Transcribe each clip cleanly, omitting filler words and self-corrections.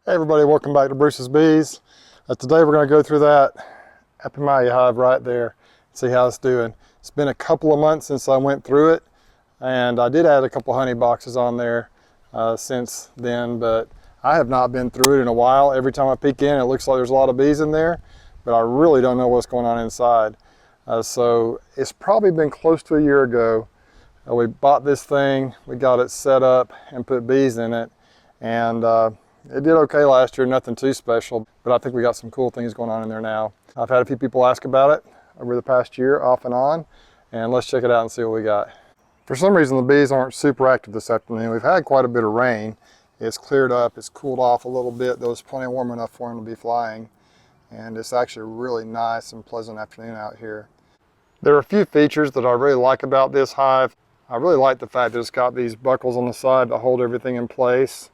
Hey everybody, welcome back to Bruce's Bees. Today we're going to go through that APIMAYE hive right there, see how it's doing. It's been a couple of months since I went through it, and I did add a couple honey boxes on there since then, but I have not been through it in a while. Every time I peek in, it looks like there's a lot of bees in there, but I really don't know what's going on inside. So it's probably been close to a year ago. We bought this thing, we got it set up and put bees in it, and it did okay last year, nothing too special, but I think we got some cool things going on in there now. I've had a few people ask about it over the past year, off and on, and let's check it out and see what we got. For some reason, the bees aren't super active this afternoon. We've had quite a bit of rain. It's cleared up, it's cooled off a little bit, though it's plenty warm enough for them to be flying, and it's actually a really nice and pleasant afternoon out here. There are a few features that I really like about this hive. I really like the fact that it's got these buckles on the side to hold everything in place.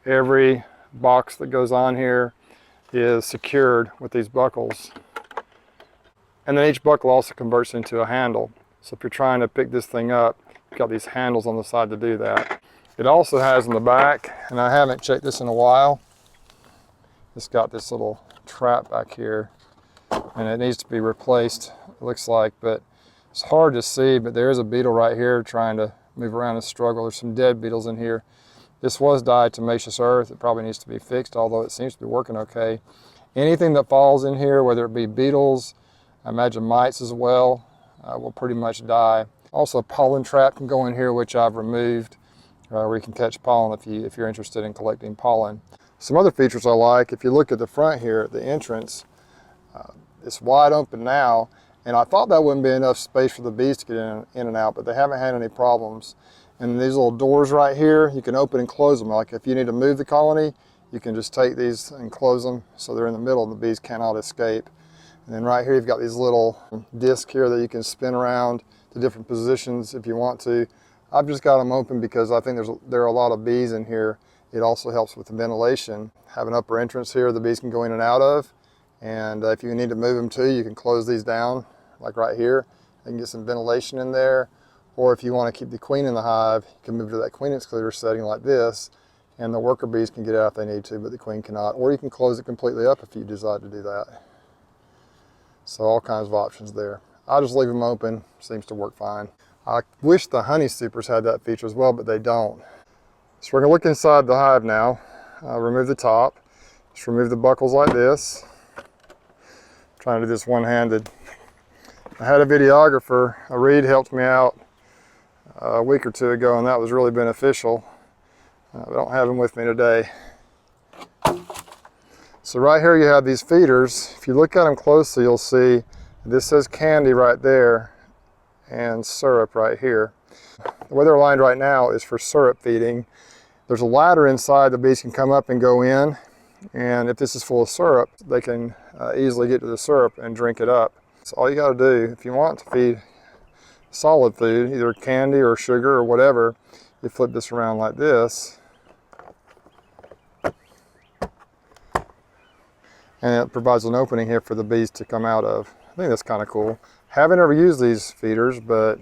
Every box that goes on here is secured with these buckles. And then each buckle also converts into a handle. So if you're trying to pick this thing up, you've got these handles on the side to do that. It also has in the back, and I haven't checked this in a while, it's got this little trap back here, and it needs to be replaced, it looks like, but it's hard to see, but there is a beetle right here trying to move around and struggle. There's some dead beetles in here. This was diatomaceous earth. It probably needs to be fixed, although it seems to be working okay. Anything that falls in here, whether it be beetles, I imagine mites as well, will pretty much die. Also, a pollen trap can go in here, which I've removed, where you can catch pollen if you're interested in collecting pollen. Some other features I like, if you look at the front here, at the entrance, it's wide open now, and I thought that wouldn't be enough space for the bees to get in and out, but they haven't had any problems. And these little doors right here, you can open and close them. Like if you need to move the colony, you can just take these and close them so they're in the middle and the bees cannot escape. And then right here, you've got these little discs here that you can spin around to different positions if you want to. I've just got them open because I think there are a lot of bees in here. It also helps with the ventilation. Have an upper entrance here the bees can go in and out of. And if you need to move them too, you can close these down, like right here. You can get some ventilation in there. Or if you want to keep the queen in the hive, you can move to that queen excluder setting like this, and the worker bees can get out if they need to, but the queen cannot. Or you can close it completely up if you decide to do that. So all kinds of options there. I'll just leave them open, seems to work fine. I wish the honey supers had that feature as well, but they don't. So we're gonna look inside the hive now. Remove the top. Just remove the buckles like this. I'm trying to do this one-handed. I had a videographer, Reed, helped me out a week or two ago, and that was really beneficial. I don't have them with me today. So right here you have these feeders. If you look at them closely, you'll see this says candy right there and syrup right here. The way they're lined right now is for syrup feeding. There's a ladder inside the bees can come up and go in, and if this is full of syrup, they can easily get to the syrup and drink it up. So all you got to do, if you want to feed solid food, either candy or sugar or whatever, you flip this around like this, and it provides an opening here for the bees to come out of. I think that's kind of cool. Haven't ever used these feeders, but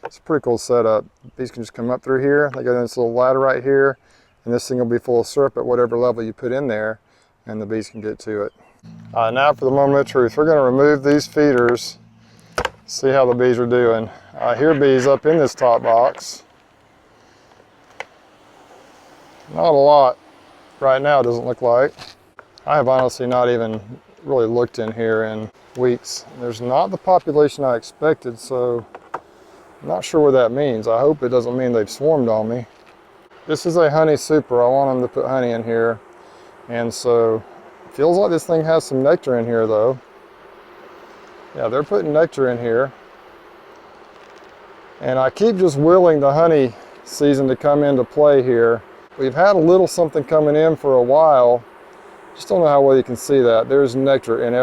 it's a pretty cool setup. Bees can just come up through here, they go in this little ladder right here, and this thing will be full of syrup at whatever level you put in there, and the bees can get to it. Now for the moment of truth. We're going to remove these feeders, see how the bees are doing. I hear bees up in this top box. Not a lot right now, it doesn't look like. I have honestly not even really looked in here in weeks. There's not the population I expected, so I'm not sure what that means. I hope it doesn't mean they've swarmed on me. This is a honey super. I want them to put honey in here, and so it feels like this thing has some nectar in here though. Yeah, they're putting nectar in here. And I keep just willing the honey season to come into play here. We've had a little something coming in for a while. Just don't know how well you can see that. There's nectar in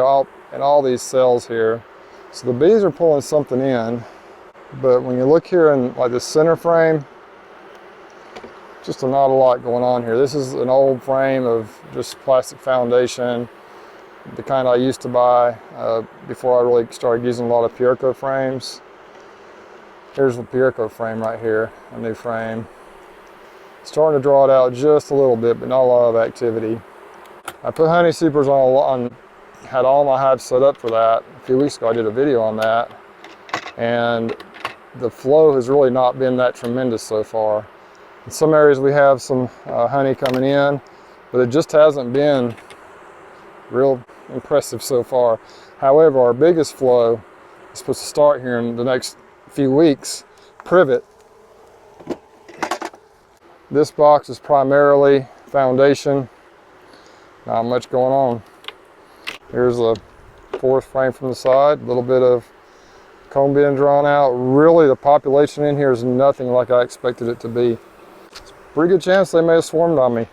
all these cells here. So the bees are pulling something in. But when you look here in like the center frame, just not a lot going on here. This is an old frame of just plastic foundation, the kind I used to buy before I really started using a lot of Pureco frames. Here's the Pureco frame right here, a new frame. Starting to draw it out just a little bit, but not a lot of activity. I put honey supers on, had all my hives set up for that. A few weeks ago I did a video on that, and the flow has really not been that tremendous so far. In some areas we have some honey coming in, but it just hasn't been real impressive so far. However, our biggest flow is supposed to start here in the next few weeks. Privet. This box is primarily foundation. Not much going on. Here's the fourth frame from the side. A little bit of comb being drawn out. Really, the population in here is nothing like I expected it to be. It's a pretty good chance they may have swarmed on me.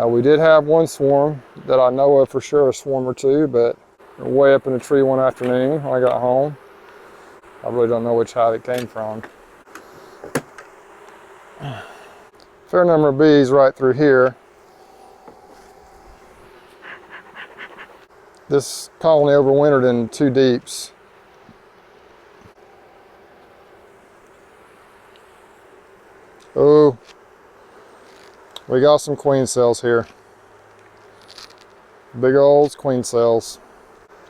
We did have one swarm that I know of for sure, a swarm or two, but way up in the tree one afternoon when I got home. I really don't know which hive it came from. Fair number of bees right through here. This colony overwintered in 2 deeps. Oh, we got some queen cells here. Big old queen cells.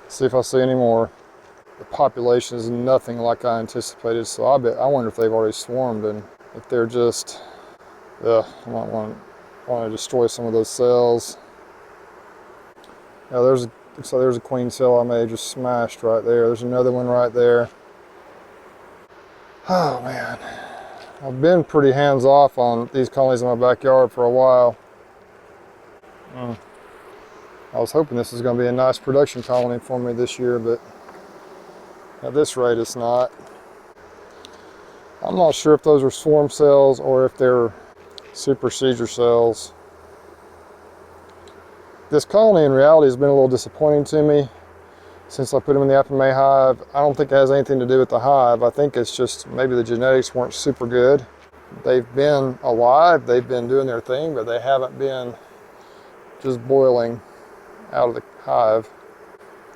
Let's see if I see any more. The population is nothing like I anticipated, so I wonder if they've already swarmed, and if they're just, I might want to destroy some of those cells. Yeah, there's a queen cell I may have just smashed right there. There's another one right there. Oh man, I've been pretty hands off on these colonies in my backyard for a while. I was hoping this was going to be a nice production colony for me this year, but at this rate it's not. I'm not sure if those are swarm cells or if they're super seizure cells. This colony in reality has been a little disappointing to me since I put them in the APIMAYE hive. I don't think it has anything to do with the hive. I think it's just maybe the genetics weren't super good. They've been alive, they've been doing their thing, but they haven't been just boiling out of the hive.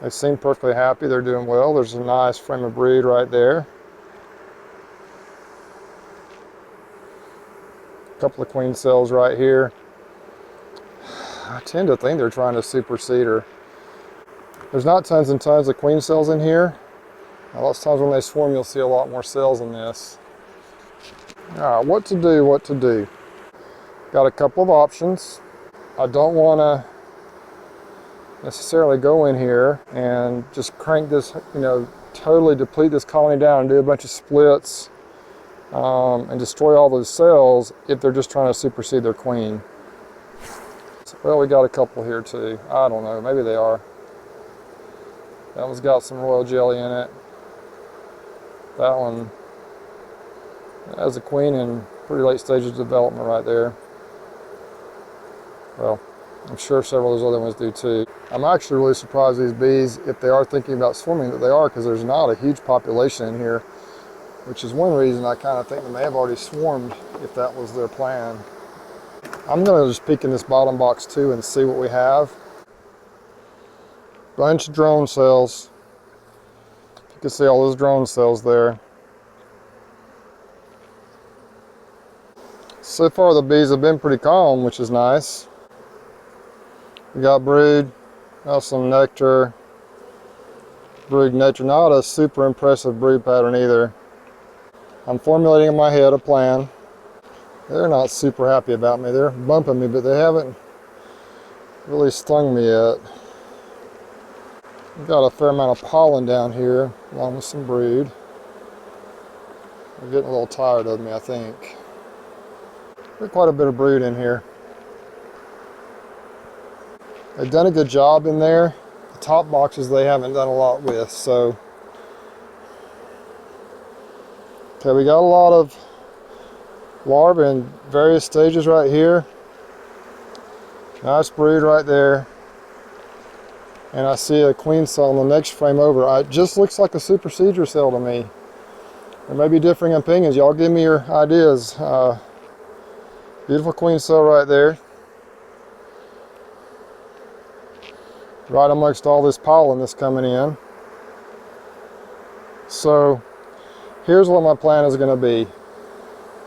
They seem perfectly happy, they're doing well. There's a nice frame of brood right there. A couple of queen cells right here. I tend to think they're trying to supersede her. There's not tons and tons of queen cells in here. A lot of times when they swarm, you'll see a lot more cells in this. All right, what to do? Got a couple of options. I don't want to necessarily go in here and just crank this, totally deplete this colony down and do a bunch of splits and destroy all those cells if they're just trying to supersede their queen. Well, we got a couple here too. I don't know, maybe they are. That one's got some royal jelly in it. That one has a queen in pretty late stages of development right there. Well, I'm sure several of those other ones do too. I'm actually really surprised these bees, if they are thinking about swarming, that they are, because there's not a huge population in here, which is one reason I kind of think they may have already swarmed if that was their plan. I'm going to just peek in this bottom box too and see what we have. Bunch of drone cells. You can see all those drone cells there. So far the bees have been pretty calm, which is nice. We got brood, got some nectar, brood nectar. Not a super impressive brood pattern either. I'm formulating in my head a plan. They're not super happy about me. They're bumping me, but they haven't really stung me yet. We've got a fair amount of pollen down here, along with some brood. They're getting a little tired of me, I think. There's quite a bit of brood in here. They've done a good job in there. The top boxes they haven't done a lot with, so. Okay, we got a lot of larvae in various stages right here. Nice brood right there. And I see a queen cell in the next frame over. It just looks like a supersedure cell to me. There may be differing opinions. Y'all give me your ideas. Beautiful queen cell right there. Right amongst all this pollen that's coming in. So here's what my plan is going to be.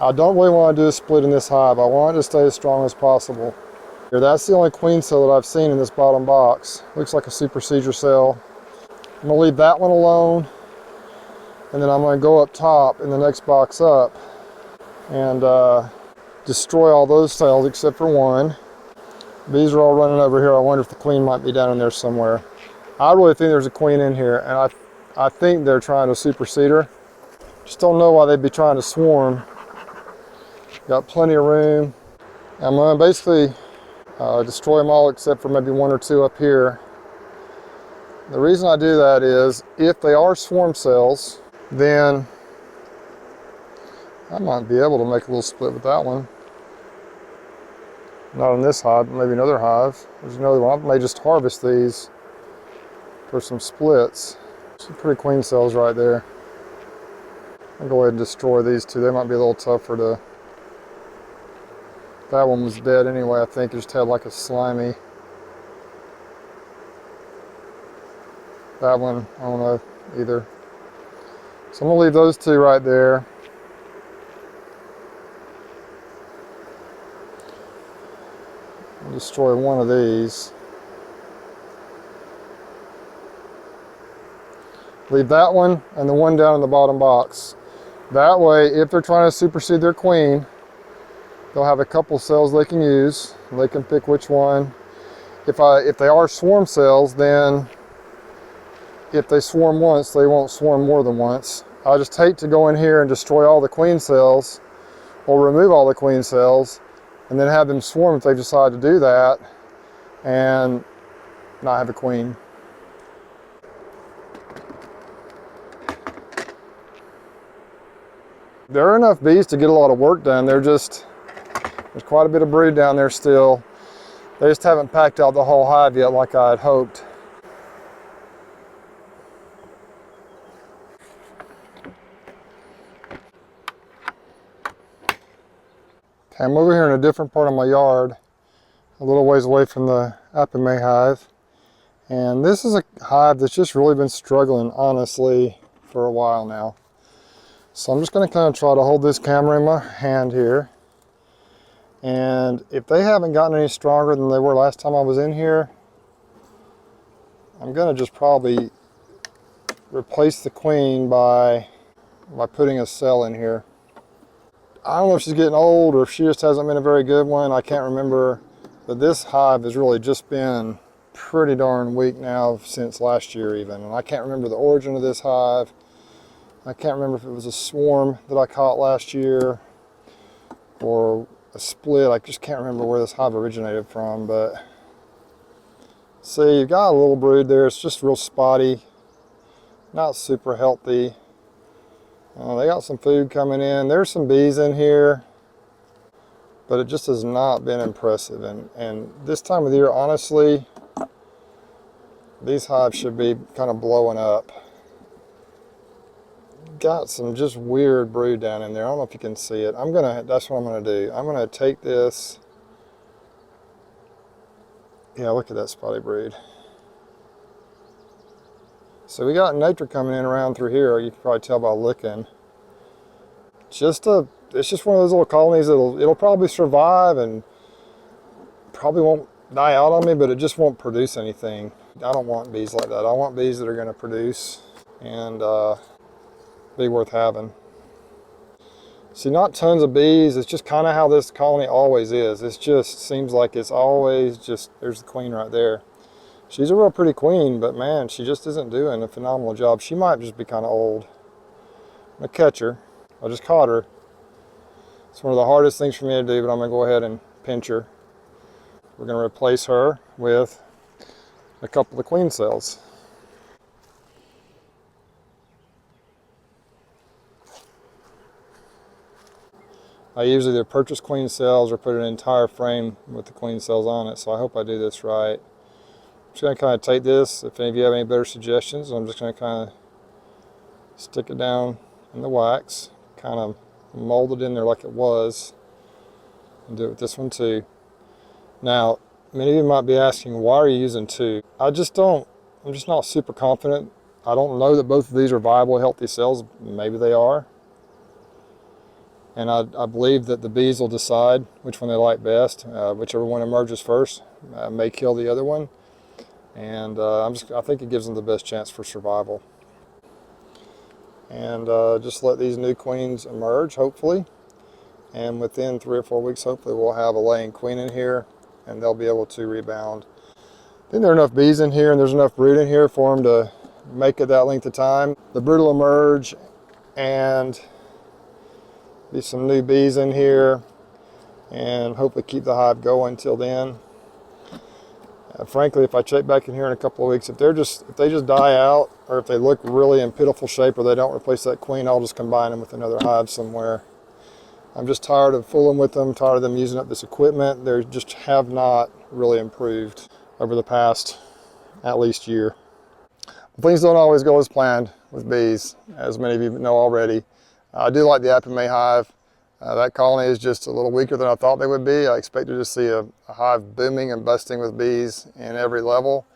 I don't really want to do a split in this hive. I want it to stay as strong as possible. That's the only queen cell that I've seen in this bottom box. Looks like a super seizure cell. I'm gonna leave that one alone, and then I'm gonna go up top in the next box up and destroy all those cells except for one. Bees are all running over here. I wonder if the queen might be down in there somewhere. I really think there's a queen in here, and I think they're trying to supersede her. Just don't know why they'd be trying to swarm. Got plenty of room. I'm gonna basically destroy them all except for maybe one or two up here. The reason I do that is if they are swarm cells, then I might be able to make a little split with that one. Not in this hive, but maybe another hive. There's another one. I may just harvest these for some splits. Some pretty queen cells right there. I'll go ahead and destroy these two. They might be a little tougher to... That one was dead anyway, I think. It just had like a slimy... That one, I don't know either. So I'm gonna leave those two right there. I'll destroy one of these. Leave that one and the one down in the bottom box. That way, if they're trying to supersede their queen, they'll have a couple cells they can use. They can pick which one. If they are swarm cells, then if they swarm once, they won't swarm more than once. I just hate to go in here and destroy all the queen cells or remove all the queen cells and then have them swarm if they decide to do that and not have a queen. There are enough bees to get a lot of work done. There's quite a bit of brood down there still. They just haven't packed out the whole hive yet like I had hoped. Okay, I'm over here in a different part of my yard, a little ways away from the APIMAYE hive. And this is a hive that's just really been struggling, honestly, for a while now. So I'm just going to kind of try to hold this camera in my hand here. And if they haven't gotten any stronger than they were last time I was in here, I'm going to just probably replace the queen by putting a cell in here. I don't know if she's getting old or if she just hasn't been a very good one. I can't remember, but this hive has really just been pretty darn weak now since last year even. And I can't remember the origin of this hive. I can't remember if it was a swarm that I caught last year or a split. I just can't remember where this hive originated from, but see, you've got a little brood there. It's just real spotty, not super healthy. They got some food coming in. There's some bees in here, but it just has not been impressive. And this time of the year, honestly, these hives should be kind of blowing up. Got some just weird brood down in there. I don't know if you can see it. That's what I'm gonna do. I'm gonna take this. Yeah, look at that spotty brood. So we got nectar coming in around through here. You can probably tell by looking. It's just one of those little colonies it'll probably survive and probably won't die out on me, but it just won't produce anything. I don't want bees like that. I want bees that are going to produce and be worth having. See, not tons of bees. It's just kind of how this colony always is. It just seems like it's always just, there's the queen right there. She's a real pretty queen, but man, she just isn't doing a phenomenal job. She might just be kind of old. I'm gonna catch her. I just caught her. It's one of the hardest things for me to do, but I'm gonna go ahead and pinch her. We're gonna replace her with a couple of queen cells. I usually either purchase queen cells or put an entire frame with the queen cells on it, so I hope I do this right. I'm just going to kind of take this. If any of you have any better suggestions, I'm just going to kind of stick it down in the wax, kind of mold it in there like it was, and do it with this one too. Now, many of you might be asking, why are you using two? I'm just not super confident. I don't know that both of these are viable, healthy cells. Maybe they are. And I believe that the bees will decide which one they like best. Whichever one emerges first may kill the other one. And I think it gives them the best chance for survival. And just let these new queens emerge, hopefully. And within 3 or 4 weeks, hopefully we'll have a laying queen in here, and they'll be able to rebound. I think there are enough bees in here, and there's enough brood in here for them to make it that length of time. The brood will emerge, and be some new bees in here, and hopefully keep the hive going till then. Frankly, if I check back in here in a couple of weeks, if they just die out, or if they look really in pitiful shape, or they don't replace that queen, I'll just combine them with another hive somewhere. I'm just tired of fooling with them, tired of them using up this equipment. They just have not really improved over the past at least year. Things don't always go as planned with bees, as many of you know already. I do like the APIMAYE hive. That colony is just a little weaker than I thought they would be. I expected to see a hive booming and busting with bees in every level,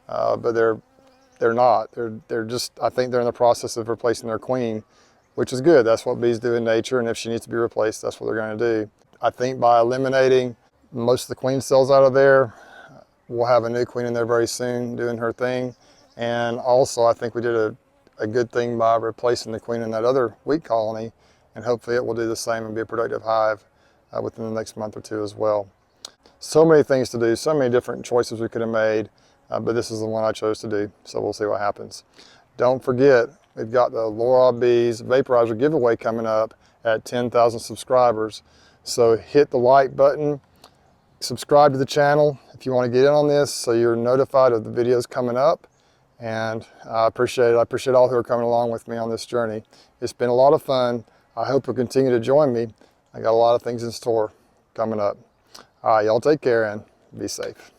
but they're not. They're just, I think they're in the process of replacing their queen, which is good. That's what bees do in nature, and if she needs to be replaced, that's what they're going to do. I think by eliminating most of the queen cells out of there, we'll have a new queen in there very soon doing her thing. And also, I think we did a good thing by replacing the queen in that other weak colony, and hopefully it will do the same and be a productive hive within the next month or two as well. So many things to do, so many different choices we could have made, but this is the one I chose to do, so we'll see what happens. Don't forget, we've got the Laura Bees Vaporizer giveaway coming up at 10,000 subscribers. So hit the like button, subscribe to the channel if you want to get in on this so you're notified of the videos coming up. And I appreciate it. I appreciate all who are coming along with me on this journey. It's been a lot of fun. I hope you'll continue to join me. I got a lot of things in store coming up. All right, y'all take care and be safe.